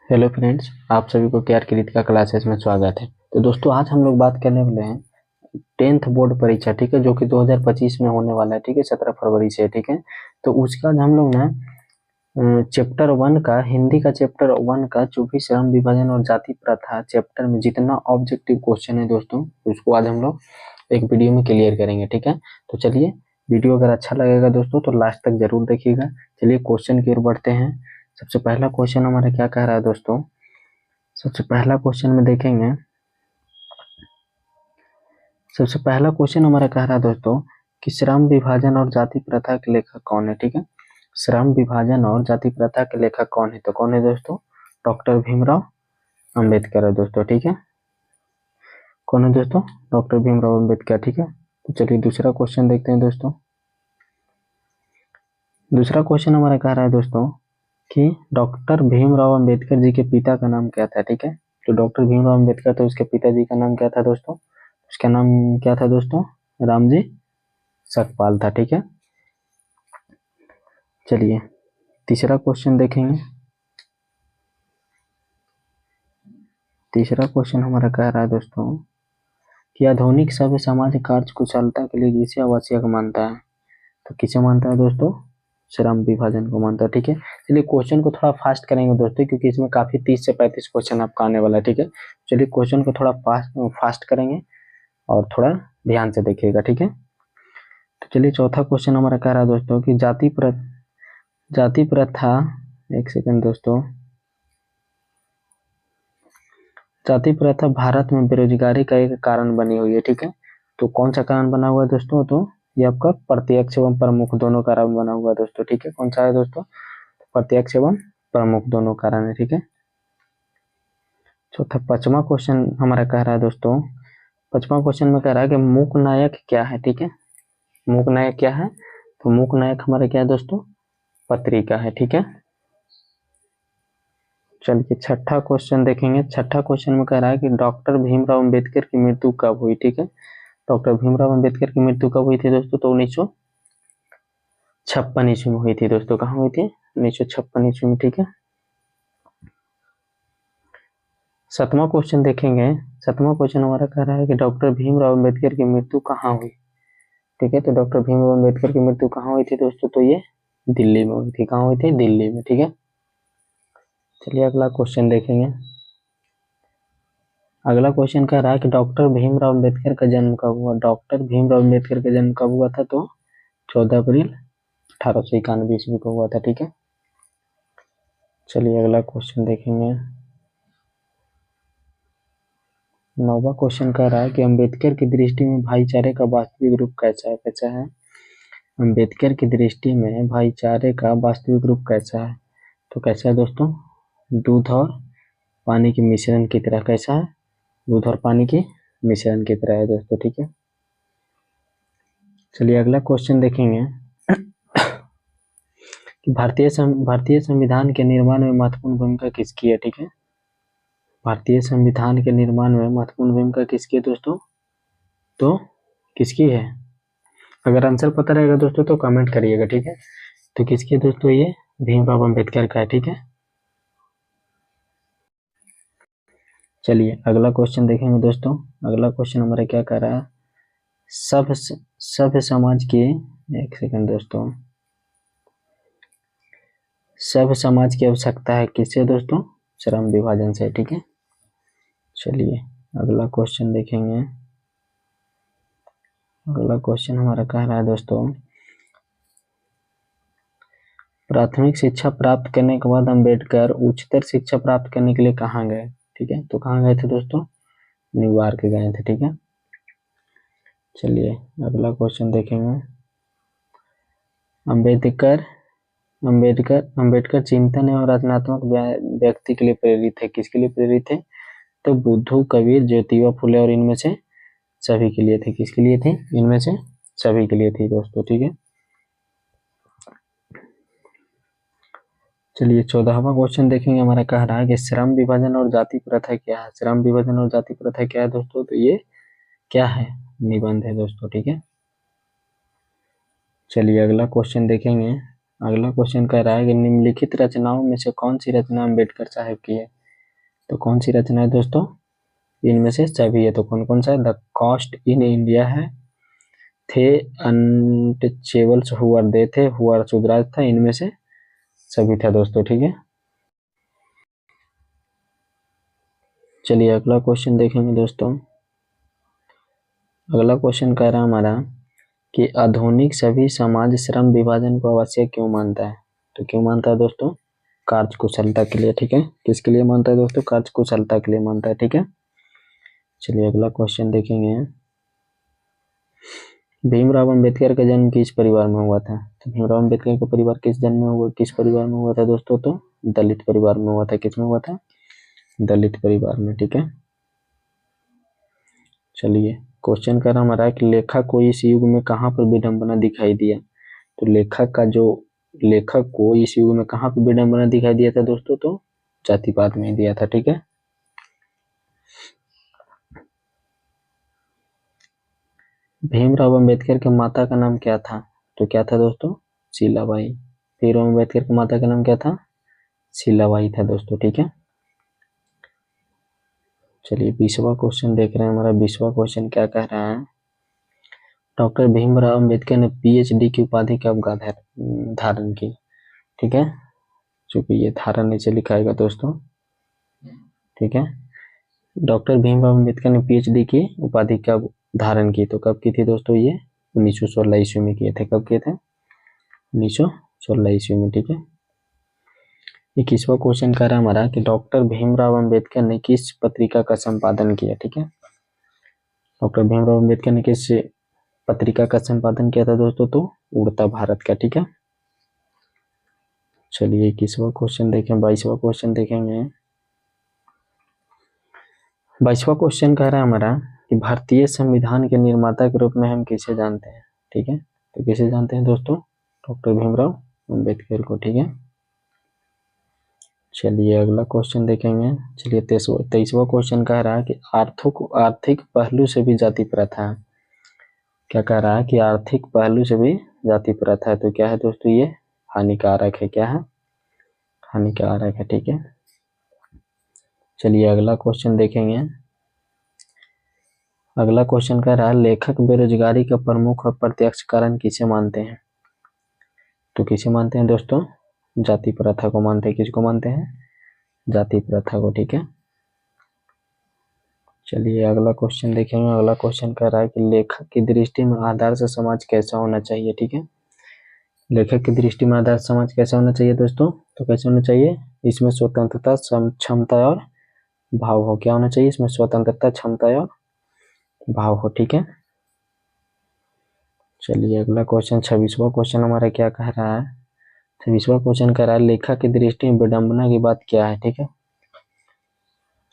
Hello friends, आप सभी को केआर कृतिका क्लासेस में स्वागत है। तो दोस्तों, आज हम लोग बात करने वाले हैं 10th बोर्ड परीक्षा, ठीक है, जो कि 2025 में होने वाला है, ठीक है, 17 फरवरी से, ठीक है। तो उसका आज हम लोग ना चैप्टर 1 का, हिंदी का चैप्टर 1 का जो भी श्रम विभाजन और जाति प्रथा चैप्टर में जितना ऑब्जेक्टिव क्वेश्चन है दोस्तों, उसको आज हम लोग एक वीडियो में क्लियर करेंगे, ठीक है। तो चलिए, वीडियो अगर अच्छा लगेगा दोस्तों तो लास्ट तक जरूर देखिएगा। चलिए क्वेश्चन की ओर बढ़ते हैं। सबसे पहला क्वेश्चन हमारा क्या कह रहा है दोस्तों? सबसे पहला क्वेश्चन में देखेंगे। सबसे पहला क्वेश्चन हमारा कह रहा है दोस्तों कि श्रम विभाजन और जाति प्रथा के लेखक कौन है, ठीक है। श्रम विभाजन और जाति प्रथा के लेखक कौन है? तो कौन है दोस्तों? डॉक्टर भीमराव अंबेडकर है दोस्तों, ठीक है। कौन है दोस्तों? डॉक्टर भीमराव अंबेडकर, ठीक है। तो चलिए दूसरा क्वेश्चन देखते हैं दोस्तों। दूसरा क्वेश्चन हमारा कह रहा है दोस्तों कि डॉक्टर भीमराव अंबेडकर जी के पिता का नाम क्या था, ठीक है। तो डॉक्टर भीमराव अंबेडकर, तो उसके पिताजी का नाम क्या था दोस्तों? उसका नाम क्या था दोस्तों? रामजी सकपाल था, ठीक है। चलिए तीसरा क्वेश्चन देखेंगे। तीसरा क्वेश्चन हमारा कह रहा है दोस्तों कि आधुनिक सभ्य समाज कार्य कुशलता के लिए किसे आवश्यक मानता है? तो किसे मानता है दोस्तों? श्रम विभाजन को मानता है, ठीक है। चलिए क्वेश्चन को थोड़ा फास्ट करेंगे दोस्तों, क्योंकि इसमें काफी 30 से 35 क्वेश्चन आपका आने वाला है, ठीक है। चलिए क्वेश्चन को थोड़ा फास्ट करेंगे और थोड़ा ध्यान से देखिएगा, ठीक है। तो चलिए चौथा क्वेश्चन हमारा कह रहा है दोस्तों कि जाति प्रथा, एक सेकंड दोस्तों, जाति प्रथा भारत में बेरोजगारी का एक कारण बनी हुई है, ठीक है। तो कौन सा कारण बना हुआ है दोस्तों? तो ये आपका प्रत्यक्ष एवं प्रमुख दोनों कारण बना हुआ है दोस्तों, ठीक है। कौन सा है दोस्तों? प्रत्यक्ष एवं प्रमुख दोनों कारण है, ठीक है। चौथा पांचवा क्वेश्चन हमारा कह रहा है दोस्तों, पांचवा क्वेश्चन में कह रहा है कि मूक नायक क्या है, ठीक है। मूक नायक क्या है? तो मूक नायक हमारा क्या है दोस्तों? पत्रिका है, ठीक है। चलिए छठा क्वेश्चन देखेंगे। छठा क्वेश्चन में कह रहा है कि डॉक्टर भीमराव अंबेडकर की मृत्यु कब हुई, ठीक है। डॉक्टर भीमराव अंबेडकर की मृत्यु कब हुई थी दोस्तों? तो 1956 ईस्वी में हुई थी दोस्तों। कहाँ हुई थी? 1956 ईस्वी में, ठीक है। सातवां क्वेश्चन देखेंगे। सातवां क्वेश्चन हमारा कह रहा है कि डॉक्टर भीमराव अंबेडकर की मृत्यु कहाँ हुई, ठीक है। तो डॉक्टर भीमराव अंबेडकर की मृत्यु कहाँ हुई थी दोस्तों? तो ये दिल्ली में हुई थी। कहाँ हुई थी? दिल्ली में, ठीक है। चलिए अगला क्वेश्चन देखेंगे। अगला क्वेश्चन कह रहा है कि डॉक्टर भीमराव अंबेडकर का जन्म कब हुआ? डॉक्टर भीमराव अंबेडकर का जन्म कब हुआ था? तो 14 अप्रैल 1891 ईस्वी को हुआ था, ठीक है। चलिए अगला क्वेश्चन देखेंगे। नौवां क्वेश्चन कह रहा है कि अंबेडकर की दृष्टि में भाईचारे का वास्तविक रूप कैसा है? कैसा है? अंबेडकर की दृष्टि में भाईचारे का वास्तविक रूप कैसा है? तो कैसा है दोस्तों? दूध और पानी के मिश्रण की तरह। कैसा है? दूध और पानी के मिश्रण की तरह है दोस्तों, ठीक है। चलिए अगला क्वेश्चन देखेंगे कि भारतीय संविधान के निर्माण में महत्वपूर्ण भूमिका किसकी है, ठीक है। भारतीय संविधान के निर्माण में महत्वपूर्ण भूमिका किसकी है दोस्तों? तो किसकी है? अगर आंसर पता रहेगा दोस्तों तो कमेंट करिएगा, ठीक है। तो किसकी है दोस्तों? ये भीमराव अंबेडकर का है, ठीक है। चलिए अगला क्वेश्चन देखेंगे दोस्तों। अगला क्वेश्चन हमारा क्या कह रहा है? सभ्य समाज की, एक सेकंड दोस्तों, सभ्य समाज की आवश्यकता है किससे दोस्तों? श्रम विभाजन से, ठीक है। चलिए अगला क्वेश्चन देखेंगे। अगला क्वेश्चन हमारा कह रहा है दोस्तों, प्राथमिक शिक्षा प्राप्त करने के बाद अंबेडकर उच्चतर शिक्षा प्राप्त करने के लिए कहाँ गए, ठीक है। तो कहाँ गए थे दोस्तों? न्यूयॉर्क गए थे, ठीक है। चलिए अगला क्वेश्चन देखेंगे। अंबेडकर अंबेडकर अंबेडकर चिंतन एवं रचनात्मक व्यक्ति के लिए प्रेरित थे। किसके लिए प्रेरित थे? तो बुद्धू, कबीर, ज्योतिबा फुले और इनमें से सभी के लिए थे। किसके लिए थे? इनमें से सभी के लिए थी दोस्तों, ठीक है। चलिए 14वां क्वेश्चन देखेंगे। हमारा कह रहा है कि श्रम विभाजन और जाति प्रथा क्या है? श्रम विभाजन और जाति प्रथा क्या है दोस्तों? तो ये क्या है? निबंध है दोस्तों, ठीक है। चलिए अगला क्वेश्चन देखेंगे। अगला क्वेश्चन कह रहा है कि निम्नलिखित रचनाओं में से कौन सी रचना अंबेडकर साहब की है? तो कौन सी रचना है दोस्तों, इनमें से सभी है। तो कौन कौन सा है, द कॉस्ट इन इंडिया है, थे अनटचेबल्स, हुआ दे थे, हुआ सुधराज था, इनमें से सभी था दोस्तों। ठीक है, चलिए अगला क्वेश्चन देखेंगे दोस्तों। अगला क्वेश्चन कह रहा है हमारा कि आधुनिक सभी समाज श्रम विभाजन को आवश्यक क्यों मानता है। तो क्यों मानता है दोस्तों, कार्य कुशलता के लिए। ठीक है, किसके लिए मानता है दोस्तों, कार्य कुशलता के लिए मानता है। ठीक है, चलिए अगला क्वेश्चन देखेंगे। भीमराव अंबेडकर का जन्म किस परिवार में हुआ था। तो भीमराव अंबेडकर का परिवार किस जन्म में हुआ, किस परिवार में हुआ था दोस्तों, तो दलित परिवार में हुआ था। किस में हुआ था, दलित परिवार में। ठीक है, चलिए क्वेश्चन कर हमारा है कि लेखक को इस युग में कहाँ पर विडंबना दिखाई दिया। तो लेखक को इस युग में कहाँ पर विडंबना दिखाई दिया था दोस्तों, तो जातिवाद में दिया था। ठीक है, भीमराव अंबेडकर के माता का नाम क्या था। तो क्या था दोस्तों, शीलाबाई। भीमराव अंबेडकर के माता का नाम क्या था, शीलाबाई था दोस्तों। ठीक है, चलिए 20वां क्वेश्चन देख रहे हैं। हमारा 20वां क्वेश्चन क्या कह रहा है, डॉक्टर भीमराव अंबेडकर ने पीएचडी की उपाधि कब धारण की। ठीक है, चूंकि ये धारण नीचे लिखाएगा दोस्तों। ठीक है, डॉक्टर भीमराव अंबेडकर ने पीएचडी की उपाधि कब धारण की। तो कब की थी दोस्तों, ये 1916 ईस्वी में किए थे। कब किए थे, 1916 ईस्वी में। ठीक है, 21वां क्वेश्चन कह रहा है हमारा कि डॉक्टर भीमराव अंबेडकर ने किस पत्रिका का संपादन किया। ठीक है, डॉक्टर भीमराव अंबेडकर ने किस पत्रिका का संपादन किया था दोस्तों, तो उड़ता भारत का। ठीक है, चलिए 21वां क्वेश्चन देखें। 22वां क्वेश्चन देखेंगे। 22वां क्वेश्चन कह रहा है हमारा कि भारतीय संविधान के निर्माता के रूप में हम किसे जानते हैं। ठीक है, तो किसे जानते हैं दोस्तों, डॉक्टर भीमराव अंबेडकर को। ठीक है, चलिए अगला क्वेश्चन देखेंगे। चलिए 23वां क्वेश्चन कह रहा है कि आर्थिक पहलू से भी जाति प्रथा है। क्या कह रहा है कि आर्थिक पहलू से भी जाति प्रथा है। तो क्या है दोस्तों, ये हानिकारक है। क्या है, हानिकारक है। ठीक है, चलिए अगला क्वेश्चन देखेंगे। अगला क्वेश्चन कह रहा है लेखक बेरोजगारी का प्रमुख और प्रत्यक्ष कारण किसे मानते हैं। तो किसे मानते हैं दोस्तों, जाति प्रथा को मानते हैं। किसको मानते हैं, जाति प्रथा को। ठीक है, चलिए अगला क्वेश्चन देखेंगे। अगला क्वेश्चन कह रहा है कि लेखक की दृष्टि में आदर्श समाज कैसा होना चाहिए। ठीक है, लेखक की दृष्टि में आदर्श समाज कैसा होना चाहिए दोस्तों, तो कैसे होना चाहिए, इसमें स्वतंत्रता, क्षमता और भाव हो। क्या होना चाहिए, इसमें स्वतंत्रता, क्षमता और भाव हो। ठीक है, चलिए अगला क्वेश्चन 26वां क्वेश्चन हमारा क्या कह रहा है। 26वां क्वेश्चन कह रहा है लेखक की दृष्टि में विडंबना की बात क्या है। ठीक है,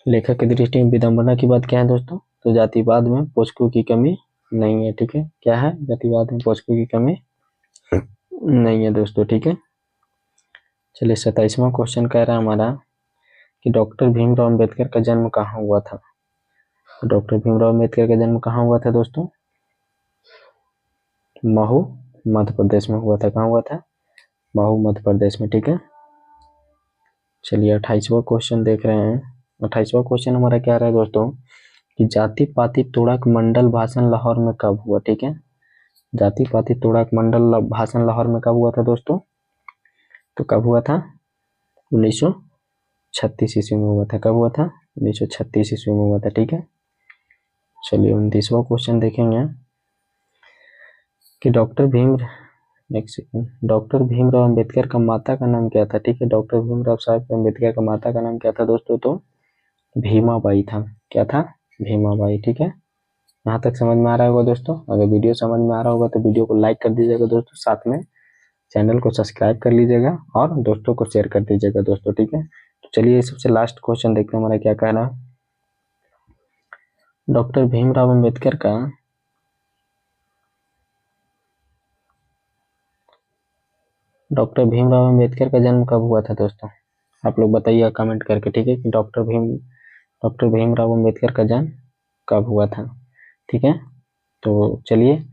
लेखक की दृष्टि में विडंबना की बात क्या है दोस्तों, तो जातिवाद में पोषकों की कमी नहीं है। ठीक है, क्या है, जातिवाद में पोषकों की कमी नहीं है दोस्तों। ठीक है, चलिए 27वां क्वेश्चन कह रहा है हमारा कि डॉक्टर भीमराव अंबेडकर का जन्म कहाँ हुआ था। डॉक्टर भीमराव अंबेडकर का जन्म कहाँ हुआ था दोस्तों, महू मध्य प्रदेश में हुआ था। कहाँ हुआ था, महू मध्य प्रदेश में। ठीक है, चलिए 28वां क्वेश्चन देख रहे हैं। 28वां क्वेश्चन हमारा क्या रहा है दोस्तों कि जाति पाति तोड़क मंडल भाषण लाहौर में कब हुआ। ठीक है, जाति पाति तोड़क मंडल भाषण लाहौर में कब हुआ था दोस्तों, तो कब हुआ था, 1936 ईस्वी में हुआ था। कब हुआ था, 1936 ईस्वी में हुआ था। ठीक है, चलिए 29वां क्वेश्चन देखेंगे कि डॉक्टर भीमराव अंबेडकर का माता का नाम क्या था। ठीक है, डॉक्टर भीमराव साहब अंबेडकर का माता का नाम क्या था दोस्तों, तो भीमाबाई था। क्या था, भीमाबाई। ठीक है, यहाँ तक समझ में आ रहा होगा दोस्तों। अगर वीडियो समझ में आ रहा होगा तो वीडियो को लाइक कर दीजिएगा दोस्तों, साथ में चैनल को सब्सक्राइब कर लीजिएगा और दोस्तों को शेयर कर दीजिएगा दोस्तों। ठीक है, तो चलिए सबसे लास्ट क्वेश्चन देखते हैं हमारा क्या कहना है। डॉक्टर भीमराव अंबेडकर का जन्म कब हुआ था दोस्तों, आप लोग बताइए कमेंट करके। ठीक है, कि डॉक्टर भीमराव अंबेडकर का जन्म कब हुआ था। ठीक है, तो चलिए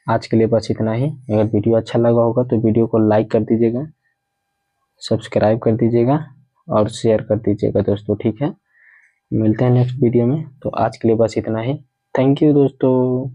आज के लिए बस इतना ही। अगर वीडियो अच्छा लगा होगा तो वीडियो को लाइक कर दीजिएगा, सब्सक्राइब कर दीजिएगा और शेयर कर दीजिएगा दोस्तों। ठीक है, मिलते हैं नेक्स्ट वीडियो में। तो आज के लिए बस इतना ही। थैंक यू दोस्तों।